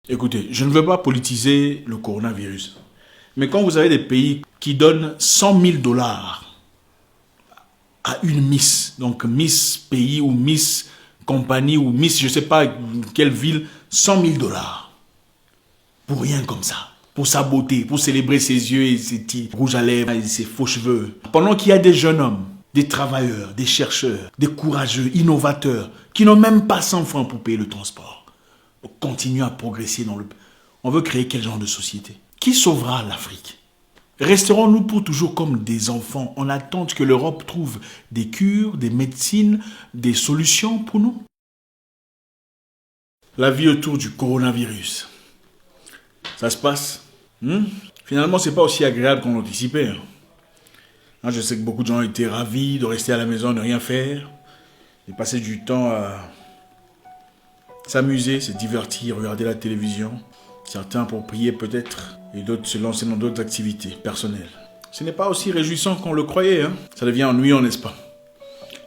Écoutez, je ne veux pas politiser le coronavirus. Mais quand vous avez des pays qui donnent 100 000 dollars à une Miss, donc Miss pays ou Miss compagnie ou Miss je ne sais pas quelle ville, 100 000 dollars. Pour rien comme ça. Pour sa beauté, pour célébrer ses yeux et ses petits rouges à lèvres et ses faux cheveux. Pendant qu'il y a des jeunes hommes, des travailleurs, des chercheurs, des courageux, innovateurs, qui n'ont même pas 100 francs pour payer le transport. On continue à progresser dans le... On veut créer quel genre de société? Qui sauvera l'Afrique? Resterons-nous pour toujours comme des enfants en attente que l'Europe trouve des cures, des médecines, des solutions pour nous? La vie autour du coronavirus. Ça se passe. Finalement, c'est pas aussi agréable qu'on l'anticipait. Je sais que beaucoup de gens étaient ravis de rester à la maison, de rien faire, de passer du temps à s'amuser, se divertir, regarder la télévision. Certains pour prier peut-être, et d'autres se lancer dans d'autres activités personnelles. Ce n'est pas aussi réjouissant qu'on le croyait. Ça devient ennuyant, n'est-ce pas?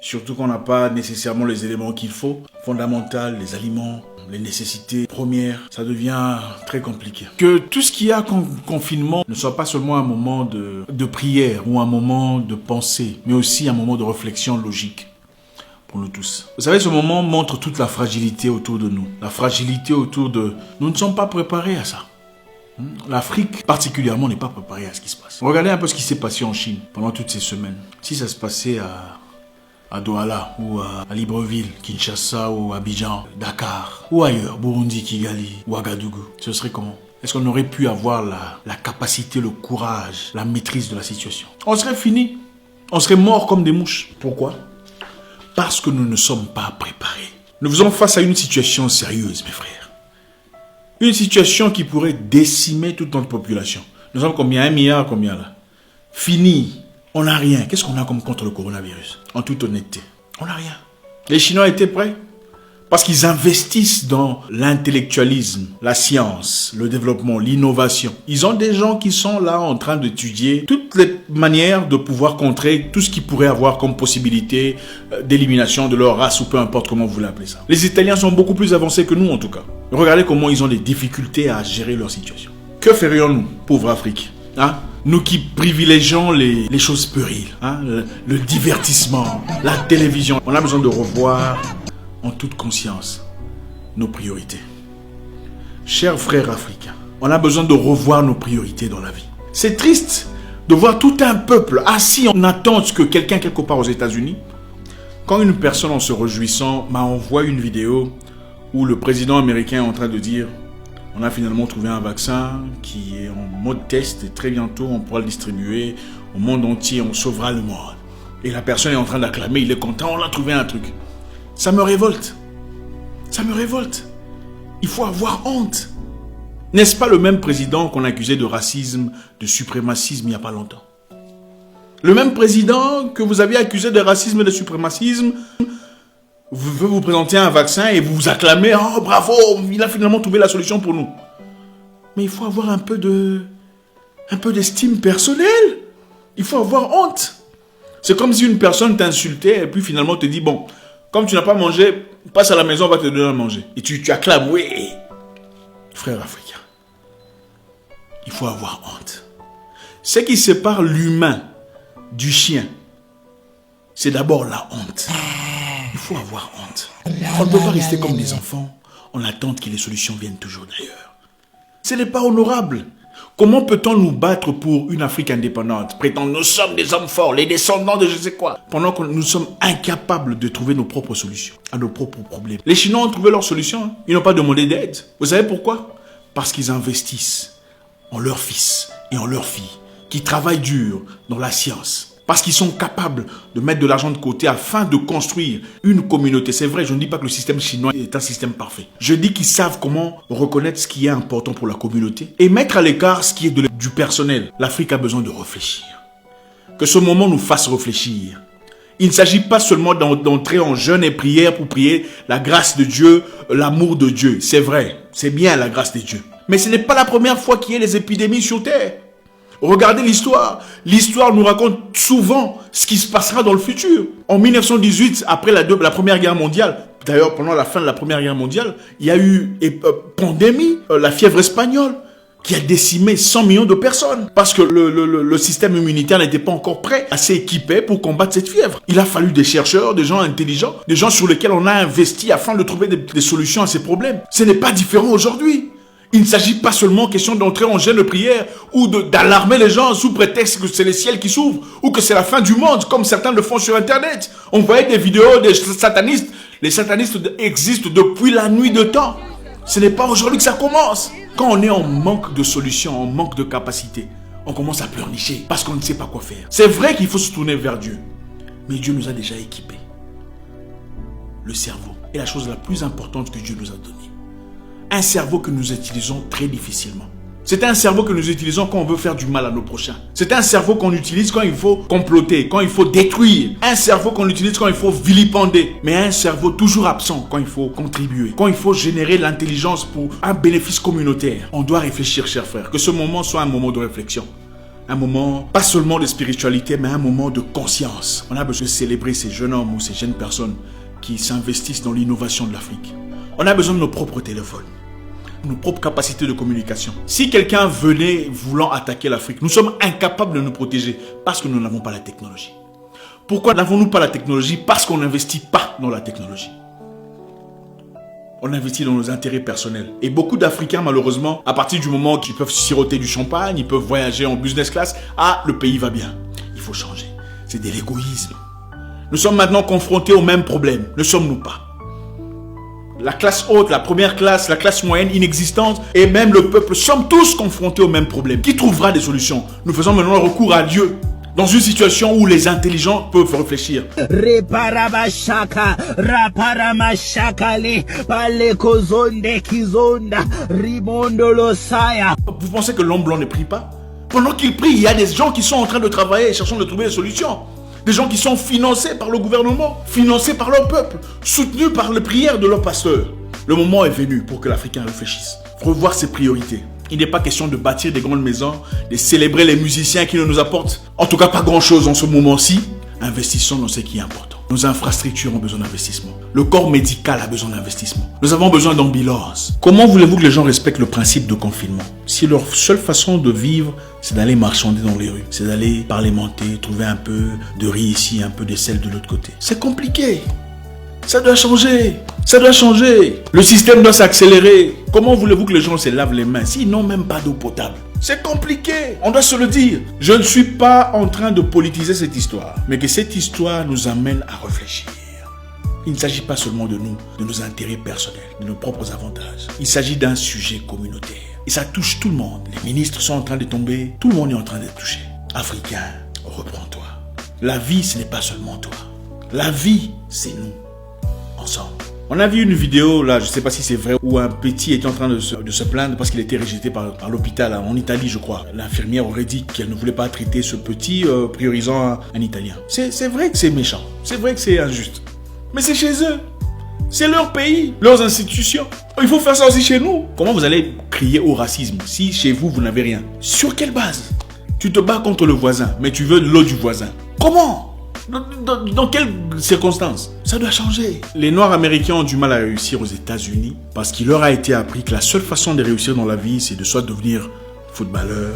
Surtout qu'on n'a pas nécessairement les éléments qu'il faut, fondamentaux, les aliments, les nécessités premières, ça devient très compliqué. Que tout ce qu'il y a comme confinement ne soit pas seulement un moment de prière ou un moment de pensée, mais aussi un moment de réflexion logique pour nous tous. Vous savez, ce moment montre toute la fragilité autour de nous, la fragilité autour de... Nous ne sommes pas préparés à ça. L'Afrique, particulièrement, n'est pas préparée à ce qui se passe. Regardez un peu ce qui s'est passé en Chine pendant toutes ces semaines. Si ça se passait à Douala, ou à Libreville, Kinshasa, ou Abidjan, Dakar, ou ailleurs, Burundi, Kigali, Ouagadougou, ce serait comment? Est-ce qu'on aurait pu avoir la capacité, le courage, la maîtrise de la situation? On serait fini. On serait morts comme des mouches. Pourquoi? Parce que nous ne sommes pas préparés. Nous faisons face à une situation sérieuse, mes frères. Une situation qui pourrait décimer toute notre population. Nous sommes combien? 1 milliard, combien là? Fini. On n'a rien. Qu'est-ce qu'on a comme contre le coronavirus? En toute honnêteté, on n'a rien. Les Chinois étaient prêts parce qu'ils investissent dans l'intellectualisme, la science, le développement, l'innovation. Ils ont des gens qui sont là en train d'étudier toutes les manières de pouvoir contrer tout ce qu'ils pourraient avoir comme possibilité d'élimination de leur race ou peu importe comment vous voulez appeler ça. Les Italiens sont beaucoup plus avancés que nous en tout cas. Regardez comment ils ont des difficultés à gérer leur situation. Que ferions-nous, pauvre Afrique? Nous qui privilégions les choses puériles, le divertissement, la télévision. On a besoin de revoir en toute conscience nos priorités. Chers frères africains, on a besoin de revoir nos priorités dans la vie. C'est triste de voir tout un peuple assis en attente que quelqu'un quelque part aux États-Unis, quand une personne en se réjouissant m'a envoyé une vidéo où le président américain est en train de dire: on a finalement trouvé un vaccin qui est en mode test et très bientôt on pourra le distribuer au monde entier, on sauvera le monde. Et la personne est en train d'acclamer, il est content, on a trouvé un truc. Ça me révolte. Ça me révolte. Il faut avoir honte. N'est-ce pas le même président qu'on accusait de racisme, de suprémacisme il n'y a pas longtemps? Le même président que vous aviez accusé de racisme et de suprémacisme veut vous présenter un vaccin et vous vous acclamez: oh bravo, il a finalement trouvé la solution pour nous. Mais il faut avoir un peu d'estime personnelle. Il faut avoir honte. C'est comme si une personne t'insultait et puis finalement te dit: bon, comme tu n'as pas mangé, passe à la maison, on va te donner à manger. Et tu acclames: oui. Frère africain, il faut avoir honte. Ce qui sépare l'humain du chien, c'est d'abord la honte. Il faut avoir honte. On ne peut pas rester comme des enfants en attente que les solutions viennent toujours d'ailleurs. Ce n'est pas honorable. Comment peut-on nous battre pour une Afrique indépendante, prétendre nous sommes des hommes forts, les descendants de je sais quoi, pendant que nous sommes incapables de trouver nos propres solutions à nos propres problèmes? Les Chinois ont trouvé leur solution. Ils n'ont pas demandé d'aide. Vous savez pourquoi? Parce qu'ils investissent en leurs fils et en leurs filles, qui travaillent dur dans la science. Parce qu'ils sont capables de mettre de l'argent de côté afin de construire une communauté. C'est vrai, je ne dis pas que le système chinois est un système parfait. Je dis qu'ils savent comment reconnaître ce qui est important pour la communauté et mettre à l'écart ce qui est du personnel. L'Afrique a besoin de réfléchir. Que ce moment nous fasse réfléchir. Il ne s'agit pas seulement d'entrer en jeûne et prière pour prier la grâce de Dieu, l'amour de Dieu. C'est vrai, c'est bien la grâce de Dieu. Mais ce n'est pas la première fois qu'il y a les épidémies sur Terre. Regardez l'histoire. L'histoire nous raconte souvent ce qui se passera dans le futur. En 1918, après la Première Guerre mondiale, d'ailleurs pendant la fin de la Première Guerre mondiale, il y a eu pandémie, la fièvre espagnole, qui a décimé 100 millions de personnes parce que le système immunitaire n'était pas encore prêt, assez équipé pour combattre cette fièvre. Il a fallu des chercheurs, des gens intelligents, des gens sur lesquels on a investi afin de trouver des solutions à ces problèmes. Ce n'est pas différent aujourd'hui. Il ne s'agit pas seulement question d'entrer en jeûne de prière ou d'alarmer les gens sous prétexte que c'est le ciel qui s'ouvre ou que c'est la fin du monde, comme certains le font sur Internet. On voyait des vidéos des satanistes. Les satanistes existent depuis la nuit de temps. Ce n'est pas aujourd'hui que ça commence. Quand on est en manque de solutions, en manque de capacité, on commence à pleurnicher parce qu'on ne sait pas quoi faire. C'est vrai qu'il faut se tourner vers Dieu. Mais Dieu nous a déjà équipés. Le cerveau est la chose la plus importante que Dieu nous a donnée. Un cerveau que nous utilisons très difficilement. C'est un cerveau que nous utilisons quand on veut faire du mal à nos prochains. C'est un cerveau qu'on utilise quand il faut comploter, quand il faut détruire. Un cerveau qu'on utilise quand il faut vilipender. Mais un cerveau toujours absent quand il faut contribuer. Quand il faut générer l'intelligence pour un bénéfice communautaire. On doit réfléchir, chers frères. Que ce moment soit un moment de réflexion. Un moment, pas seulement de spiritualité, mais un moment de conscience. On a besoin de célébrer ces jeunes hommes ou ces jeunes personnes qui s'investissent dans l'innovation de l'Afrique. On a besoin de nos propres téléphones. Nos propres capacités de communication. Si quelqu'un venait voulant attaquer l'Afrique, nous sommes incapables de nous protéger parce que nous n'avons pas la technologie. Pourquoi n'avons-nous pas la technologie? Parce qu'on n'investit pas dans la technologie. On investit dans nos intérêts personnels. Et beaucoup d'Africains, malheureusement, à partir du moment qu'ils peuvent siroter du champagne, ils peuvent voyager en business class, le pays va bien. Il faut changer. C'est de l'égoïsme. Nous sommes maintenant confrontés au même problème. Ne sommes-nous pas? La classe haute, la première classe, la classe moyenne inexistante et même le peuple sommes tous confrontés au même problème. Qui trouvera des solutions? Nous faisons maintenant recours à Dieu dans une situation où les intelligents peuvent réfléchir. Vous pensez que l'homme blanc ne prie pas? Pendant qu'il prie, il y a des gens qui sont en train de travailler, cherchant de trouver des solutions. Des gens qui sont financés par le gouvernement, financés par leur peuple, soutenus par les prières de leurs pasteurs. Le moment est venu pour que l'Africain réfléchisse, revoir ses priorités. Il n'est pas question de bâtir des grandes maisons, de célébrer les musiciens qui ne nous apportent en tout cas pas grand-chose en ce moment-ci. Investissons dans ce qui est important. Nos infrastructures ont besoin d'investissement. Le corps médical a besoin d'investissement. Nous avons besoin d'ambulance. Comment voulez-vous que les gens respectent le principe de confinement si leur seule façon de vivre, c'est d'aller marchander dans les rues, c'est d'aller parlementer, trouver un peu de riz ici, un peu de sel de l'autre côté? C'est compliqué. Ça doit changer. Ça doit changer. Le système doit s'accélérer. Comment voulez-vous que les gens se lavent les mains s'ils n'ont même pas d'eau potable? C'est compliqué, on doit se le dire. Je ne suis pas en train de politiser cette histoire, mais que cette histoire nous amène à réfléchir. Il ne s'agit pas seulement de nous, de nos intérêts personnels, de nos propres avantages. Il s'agit d'un sujet communautaire. Et ça touche tout le monde. Les ministres sont en train de tomber, tout le monde est en train d'être touché. Africain, reprends-toi. La vie, ce n'est pas seulement toi. La vie, c'est nous, ensemble. On a vu une vidéo, là, je ne sais pas si c'est vrai, où un petit était en train de se plaindre parce qu'il était rejeté par l'hôpital, en Italie, je crois. L'infirmière aurait dit qu'elle ne voulait pas traiter ce petit, priorisant un Italien. C'est vrai que c'est méchant, c'est vrai que c'est injuste. Mais c'est chez eux, c'est leur pays, leurs institutions. Il faut faire ça aussi chez nous. Comment vous allez crier au racisme si chez vous, vous n'avez rien? Sur quelle base? Tu te bats contre le voisin, mais tu veux l'eau du voisin. Comment? Dans quelles circonstances? Ça doit changer. Les Noirs américains ont du mal à réussir aux États-Unis parce qu'il leur a été appris que la seule façon de réussir dans la vie, c'est de soit devenir footballeur,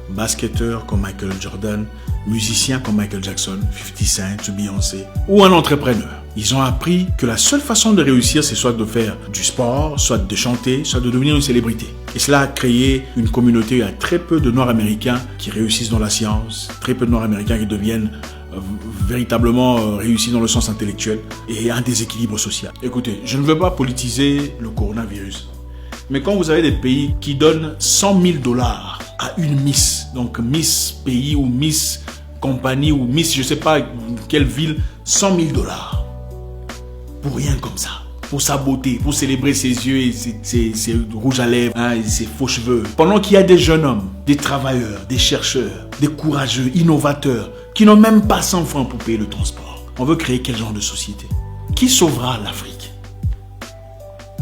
basketteur comme Michael Jordan, musicien comme Michael Jackson, 50 Cent, Beyoncé, ou un entrepreneur. Ils ont appris que la seule façon de réussir, c'est soit de faire du sport, soit de chanter, soit de devenir une célébrité. Et cela a créé une communauté. Il y a très peu de Noirs américains qui réussissent dans la science, très peu de Noirs américains qui deviennent véritablement réussis dans le sens intellectuel et un déséquilibre social. Écoutez, je ne veux pas politiser le coronavirus, mais quand vous avez des pays qui donnent 100 000 $ à une Miss, donc Miss pays ou Miss compagnie ou Miss je ne sais pas quelle ville, 100 000 $, pour rien comme ça, pour sa beauté, pour célébrer ses yeux et ses rouges à lèvres, et ses faux cheveux, pendant qu'il y a des jeunes hommes, des travailleurs, des chercheurs, des courageux, innovateurs, qui n'ont même pas 100 francs pour payer le transport. On veut créer quel genre de société? Qui sauvera l'Afrique?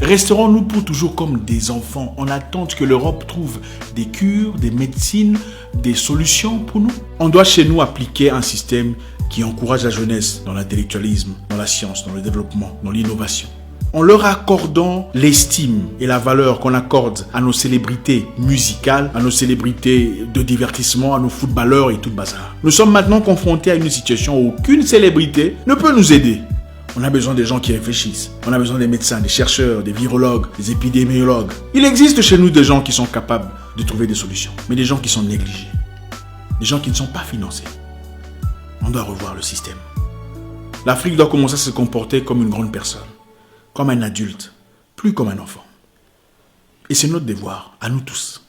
Resterons-nous pour toujours comme des enfants en attente que l'Europe trouve des cures, des médecines, des solutions pour nous? On doit chez nous appliquer un système qui encourage la jeunesse dans l'intellectualisme, dans la science, dans le développement, dans l'innovation. En leur accordant l'estime et la valeur qu'on accorde à nos célébrités musicales, à nos célébrités de divertissement, à nos footballeurs et tout le bazar. Nous sommes maintenant confrontés à une situation où aucune célébrité ne peut nous aider. On a besoin des gens qui réfléchissent. On a besoin des médecins, des chercheurs, des virologues, des épidémiologues. Il existe chez nous des gens qui sont capables de trouver des solutions, mais des gens qui sont négligés. Des gens qui ne sont pas financés. On doit revoir le système. L'Afrique doit commencer à se comporter comme une grande personne, comme un adulte, plus comme un enfant. Et c'est notre devoir, à nous tous.